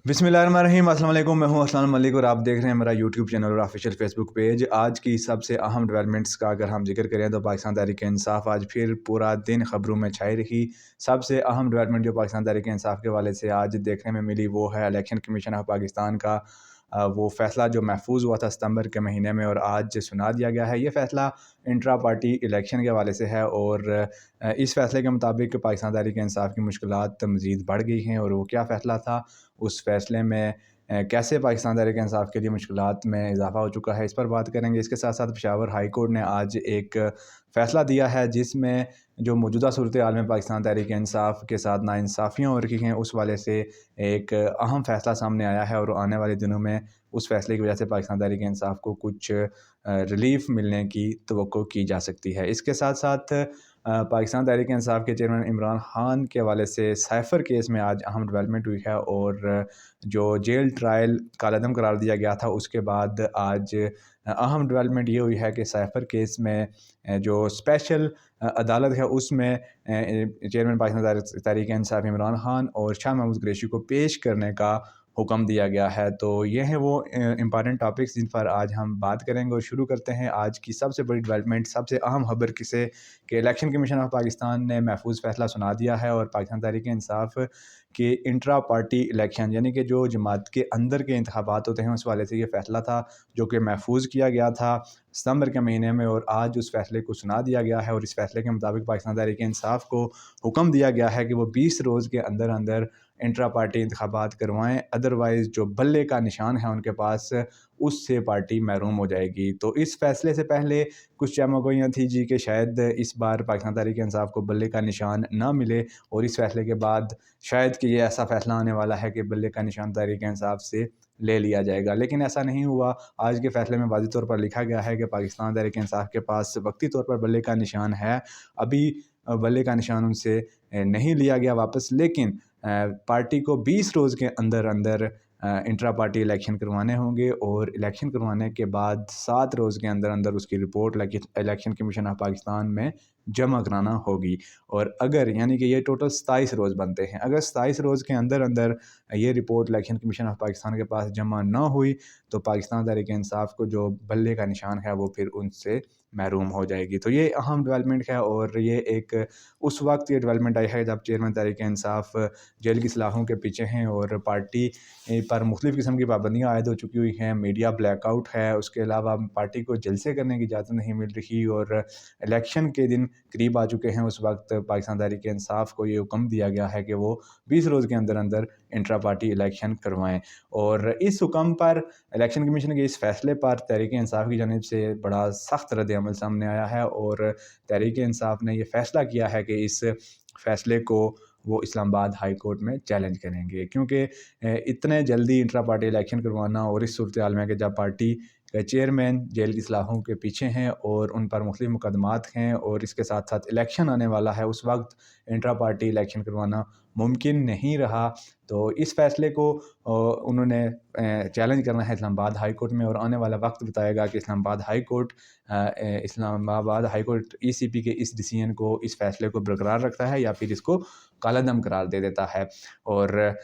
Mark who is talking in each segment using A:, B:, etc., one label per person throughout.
A: बिस्मिल्लाहिर्रहमानिर्रहीम। अस्सलाम वालेकुम। मैं हूं अस्लम मलिक और आप देख रहे हैं मेरा यूट्यूब चैनल और ऑफिशियल फेसबुक पेज। आज की सबसे अहम डेवलपमेंट्स का अगर हम जिक्र करें तो पाकिस्तान तहरीक-ए-इंसाफ आज फिर पूरा दिन खबरों में छाई रही। सबसे अहम डेवलपमेंट जो पाकिस्तान तहरीक-ए-इंसाफ के हवाले से आज देखने में मिली वो है इलेक्शन कमीशन ऑफ पाकिस्तान का वो फ़ैसला जो महफूज हुआ था सितंबर के महीने में और आज सुना दिया गया है। ये फ़ैसला इंट्रा पार्टी इलेक्शन के हवाले से है और इस फ़ैसले के मुताबिक पाकिस्तान तहरीक-ए-इंसाफ की मुश्किलात मज़ीद बढ़ गई हैं। और वो क्या फ़ैसला था, उस फ़ैसले में कैसे पाकिस्तान तहरीक-ए-इंसाफ के लिए मुश्किलात में इजाफ़ा हो चुका है, इस पर बात करेंगे। इसके साथ-साथ पेशावर हाई कोर्ट ने आज एक फ़ैसला दिया है जिसमें जो मौजूदा सूरत-ए-हाल में पाकिस्तान तहरीक-ए-इंसाफ के साथ नाइंसाफ़ियाँ हो रही हैं, उस हवाले से एक अहम फ़ैसला सामने आया है और आने वाले दिनों में उस फ़ैसले की वजह से पाकिस्तान तहरीक-ए-इंसाफ को कुछ रिलीफ़ मिलने की तवक्को की जा सकती है। इसके साथ-साथ पाकिस्तान तहरीक-ए-इंसाफ के चेयरमैन इमरान खान के हवाले से साइफ़र केस में आज अहम डेवलपमेंट हुई है और जो जेल ट्रायल कालअदम करार दिया गया था, उसके बाद आज अहम डेवलपमेंट ये हुई है कि साइफ़र केस में जो स्पेशल अदालत है उसमें चेयरमैन पाकिस्तान तहरीक-ए-इंसाफ इमरान खान और शाह महमूद कुरैशी को पेश करने का हुक्म दिया गया है। तो ये हैं वो इम्पॉर्टेंट टॉपिक्स जिन पर आज हम बात करेंगे और शुरू करते हैं आज की सबसे बड़ी डेवलपमेंट, सबसे अहम खबर किसे कि इलेक्शन कमीशन ऑफ पाकिस्तान ने महफूज फ़ैसला सुना दिया है और पाकिस्तान तहरीक-ए-इंसाफ के इंट्रा पार्टी इलेक्शन यानी कि जो जमात के अंदर के इंतखाबात होते हैं, उस हवाले से ये फ़ैसला था जो कि महफूज किया गया था सितंबर के महीने में और आज उस फ़ैसले को सुना दिया गया है। और इस फ़ैसले के मुताबिक पाकिस्तान तहरीक-ए-इंसाफ को हुक्म दिया गया है कि वो 20 रोज़ के अंदर अंदर इंट्रा पार्टी इंतखाबात करवाएँ, अदरवाइज़ जो बल्ले का निशान है उनके पास, उससे पार्टी महरूम हो जाएगी। तो इस फ़ैसले से पहले कुछ चमगोइयाँ थी जी कि शायद इस बार पाकिस्तान तहरीक-ए-इंसाफ को बल्ले का निशान ना मिले और इस फ़ैसले के बाद शायद कि ये ऐसा फ़ैसला आने वाला है कि बल्ले का निशान तहरीक-ए-इंसाफ से ले लिया जाएगा, लेकिन ऐसा नहीं हुआ। आज के फ़ैसले में वाज़ेह तौर पर लिखा गया है कि पाकिस्तान तहरीक-ए-इंसाफ के पास वक़्ती तौर पर बल्ले का निशान है। अभी बल्ले का निशान उनसे नहीं लिया गया वापस, लेकिन पार्टी को 20 रोज़ के अंदर अंदर इंट्रा पार्टी इलेक्शन करवाने होंगे और इलेक्शन करवाने के बाद 7 रोज़ के अंदर अंदर उसकी report election commission of Pakistan में जमा कराना होगी। और अगर यानी कि ये टोटल 27 रोज़ बनते हैं, अगर 27 रोज़ के अंदर अंदर ये report election commission of Pakistan के पास जमा ना हुई तो पाकिस्तान तहरीक-ए-इंसाफ को जो बल्ले का निशान है वो फिर उनसे महरूम हो जाएगी। तो ये अहम डेवलपमेंट है और ये एक उस वक्त ये डेवलपमेंट आई है जब चेयरमैन तहरीक-ए-इंसाफ जेल की सलाखों के पीछे हैं और पार्टी पर मुख्तलिफ़ किस्म की पाबंदियाँ आयद हो चुकी हुई हैं, मीडिया ब्लैकआउट है, उसके अलावा पार्टी को जलसे करने की इजाज़त नहीं मिल रही और इलेक्शन के दिन करीब आ चुके हैं। उस वक्त पाकिस्तान तहरीक-ए-इंसाफ को ये हुक्म दिया गया है कि वो 20 रोज़ के अंदर अंदर इंट्रा पार्टी इलेक्शन करवाएँ। और इस हुक्म पर, इलेक्शन कमीशन के इस फ़ैसले पर तहरीक-ए-इंसाफ की जानिब से बड़ा सख्त रद्द-ए-अमल सामने आया है और तहरीक-ए-इंसाफ ने ये फ़ैसला किया है कि इस फ़ैसले को वो इस्लामाबाद हाई कोर्ट में चैलेंज करेंगे, क्योंकि इतने जल्दी इंट्रा पार्टी इलेक्शन करवाना और इस सूरत-ए-हाल में कि जब पार्टी के चेयरमैन जेल की सलाखों के पीछे हैं और उन पर मुख्तलिफ़ मुकदमात हैं और इसके साथ-साथ इलेक्शन आने वाला है, उस वक्त इंट्रा पार्टी इलेक्शन करवाना मुमकिन नहीं रहा। तो इस फ़ैसले को उन्होंने चैलेंज करना है इस्लामाबाद हाई कोर्ट में और आने वाला वक्त बताएगा कि इस्लामाबाद हाई कोर्ट ईसीपी के इस डिसीजन को, इस फ़ैसले को बरकरार रखता है या फिर इसको कालादम करार दे देता है। और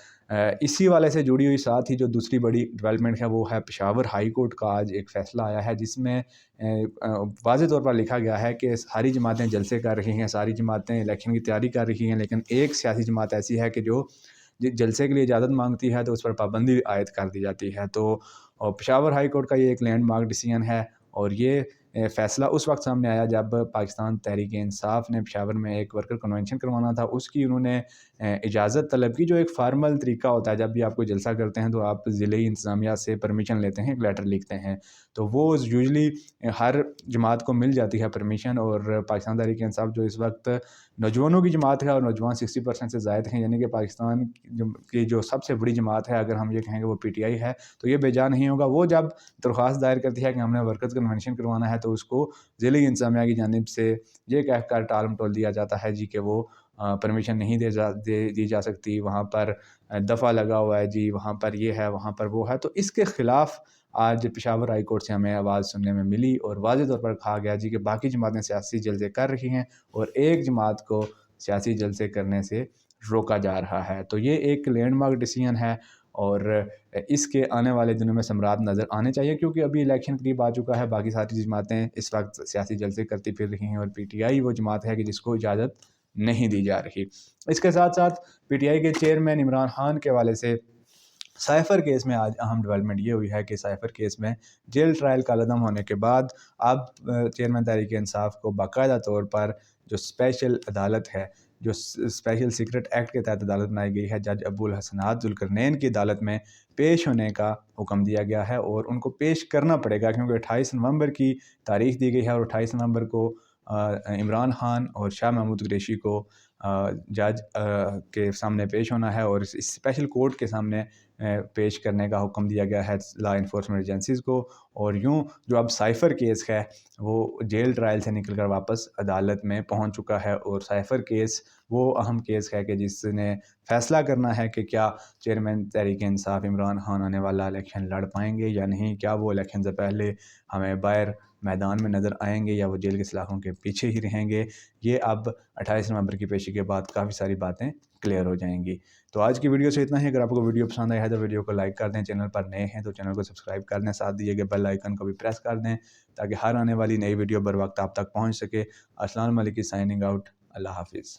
A: इसी वाले से जुड़ी हुई साथ ही जो दूसरी बड़ी डेवलपमेंट है वो है पेशावर हाई कोर्ट का आज एक फ़ैसला आया है जिसमें वाज़ेह तौर पर लिखा गया है कि सारी जमातें जलसे कर रही हैं, सारी जमातें इलेक्शन की तैयारी कर रही हैं, लेकिन एक सियासी जमात ऐसी है कि जो जलसे के लिए इजाज़त मांगती है तो उस पर पाबंदी आयद कर दी जाती है। तो पेशावर हाई कोर्ट का ये एक लैंडमार्क डिसीजन है और ये फ़ैसला उस वक्त सामने आया जब पाकिस्तान तहरीक-ए-इंसाफ ने पेशावर में एक वर्कर कन्वेंशन करवाना था, उसकी उन्होंने इजाज़त तलब की। जो एक फ़ॉर्मल तरीका होता है, जब भी आप कोई जलसा करते हैं तो आप ज़िले इंतज़ामिया से परमिशन लेते हैं, एक लेटर लिखते हैं, तो वो यूजुअली हर जमात को मिल जाती है परमिशन। और पाकिस्तान तहरीक-ए-इंसाफ जो इस वक्त नौजवानों की जमात है और नौजवान 60% से ज़ायद हैं, यानी कि पाकिस्तान की जो सबसे बड़ी जमात है, अगर हम ये कहें कि वो पीटीआई है, तो ये बेजा नहीं होगा। वो जब दरख्वास्त दायर करती है कि हमने वर्कर्स कन्वेंशन करवाना है तो उसको ज़िले इंतज़ामिया की जानिब से ये कहकर टाल-मटोल दिया जाता है जी कि वो परमिशन नहीं दी जा सकती, वहाँ पर दफ़ा लगा हुआ है जी, वहाँ पर ये है, वहाँ पर वो है। तो इसके ख़िलाफ़ आज पेशावर हाई कोर्ट से हमें आवाज़ सुनने में मिली और वाज़ेह तौर पर कहा गया जी कि बाकी जमातें सियासी जलसे कर रही हैं और एक जमात को सियासी जलसे करने से रोका जा रहा है। तो ये एक लैंडमार्क डिसीजन है اور اس کے آنے والے دنوں میں ثمرات نظر آنے چاہیے، کیونکہ ابھی الیکشن قریب آ چکا ہے۔ باقی ساری جماعتیں اس وقت سیاسی جلسے کرتی پھر رہی ہیں، اور پی ٹی آئی وہ جماعت ہے کہ جس کو اجازت نہیں دی جا رہی۔ اس کے ساتھ ساتھ پی ٹی آئی کے چیئرمین عمران خان کے حوالے سے سائفر کیس میں آج اہم ڈیولپمنٹ یہ ہوئی ہے کہ سائفر کیس میں جیل ٹرائل کا عدم ہونے کے بعد اب چیئرمین تحریک انصاف کو باقاعدہ طور پر جو اسپیشل عدالت ہے، جو اسپیشل سیکرٹ ایکٹ کے تحت عدالت بنائی گئی ہے، جج ابو الحسنات ذوالقرنین کی عدالت میں پیش ہونے کا حکم دیا گیا ہے، اور ان کو پیش کرنا پڑے گا، کیونکہ 28 نومبر کی تاریخ دی گئی ہے، اور 28 نومبر کو عمران خان اور شاہ محمود قریشی کو جج کے سامنے پیش ہونا ہے، اور اس اسپیشل کورٹ کے سامنے پیش کرنے کا حکم دیا گیا ہے لا انفورسمنٹ ایجنسیز کو۔ اور یوں جو اب سائفر کیس ہے وہ جیل ٹرائل سے نکل کر واپس عدالت میں پہنچ چکا ہے، اور سائفر کیس وہ اہم کیس ہے کہ جس نے فیصلہ کرنا ہے کہ کیا چیئرمین تحریک انصاف عمران خان آنے والا الیکشن لڑ پائیں گے یا نہیں، کیا وہ الیکشن سے پہلے ہمیں باہر میدان میں نظر آئیں گے یا وہ جیل کے سلاخوں کے پیچھے ہی رہیں گے۔ یہ اب 28 نومبر کی پیشی کے بعد کافی ساری باتیں کلیئر ہو جائیں گی۔ تو آج کی ویڈیو سے اتنا ہی۔ اگر آپ کو ویڈیو پسند آئی ہے تو ویڈیو کو لائک کر دیں، چینل پر نئے ہیں تو چینل کو سبسکرائب کر دیں، ساتھ دیے گئے بیل آئیکن کو بھی پریس کر دیں تاکہ ہر آنے والی نئی ویڈیو بر وقت آپ تک پہنچ سکے۔ السلام علیکم، سائننگ آؤٹ، اللہ حافظ۔